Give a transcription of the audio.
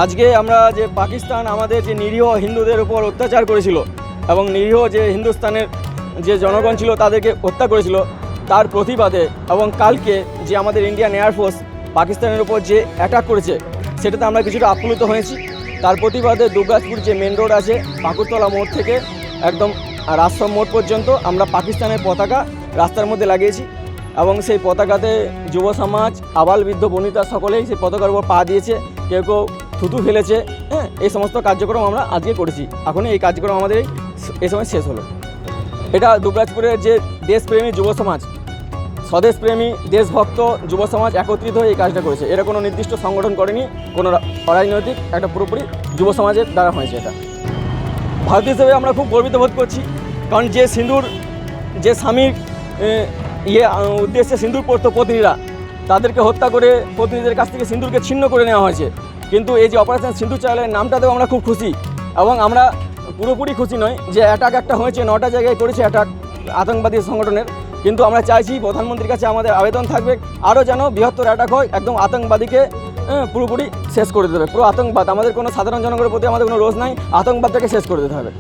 আজকে আমরা যে পাকিস্তান আমাদের যে নিরীহ হিন্দুদের উপর অত্যাচার করেছিল এবং নিরীহ যে হিন্দুস্তানের যে জনগণ ছিল তাদেরকে হত্যা করেছিল তার প্রতিবাদে এবং কালকে যে আমাদের ইন্ডিয়ান এয়ারফোর্স পাকিস্তানের উপর যে অ্যাটাক করেছে সেটাতে আমরা কিছুটা আপ্লুত হয়েছি। তার প্রতিবাদে দুর্গাপুর যে মেন রোড আছে পাকুড়তলা মোড় থেকে একদম রাজসব মোড় পর্যন্ত আমরা পাকিস্তানের পতাকা রাস্তার মধ্যে লাগিয়েছি এবং সেই পতাকাতে যুব সমাজ আবাল বৃদ্ধ বনিতা সকলেই সেই পতাকার উপর পা দিয়েছে, কেউ কেউ থুতু ফেলেছে। হ্যাঁ, এই সমস্ত কার্যক্রম আমরা আজকে করেছি। এখন এই কার্যক্রম আমাদের এই সময় শেষ হলো। এটা দুর্গাপুরের যে দেশপ্রেমী যুব সমাজ, স্বদেশপ্রেমী দেশভক্ত যুব সমাজ একত্রিত হয়ে এই কাজটা করেছে। এরা কোনো নির্দিষ্ট সংগঠন করেনি, কোনো অরাজনৈতিক, একটা পুরোপুরি যুব সমাজের দ্বারা হয়েছে। এটা ভারতীয় হিসেবে আমরা খুব গর্বিত বোধ করছি, কারণ যে সিঁদুর যে স্বামীর উদ্দেশ্যে সিঁদুর পড়তো প্রতিনিধিরা, তাদেরকে হত্যা করে প্রতিনিধিদের কাছ থেকে সিঁদুরকে ছিন্ন করে নেওয়া হয়েছে। কিন্তু এই যে অপারেশন সিঁদুর চালের নামটাতেও আমরা খুব খুশি এবং আমরা পুরোপুরি খুশি নয় যে অ্যাটাক একটা হয়েছে, 9টা জায়গায় করেছে অ্যাটাক আতঙ্কবাদী সংগঠনের। কিন্তু আমরা চাইছি প্রধানমন্ত্রীর কাছে আমাদের আবেদন থাকবে আরও যেন বৃহত্তর অ্যাটাক হয়, একদম আতঙ্কবাদীকে পুরোপুরি শেষ করে দেবে। পুরো আতঙ্কবাদ, আমাদের কোনো সাধারণ জনগণের প্রতি আমাদের কোনো রোষ নাই, আতঙ্কবাদটাকে শেষ করে দিতে হবে।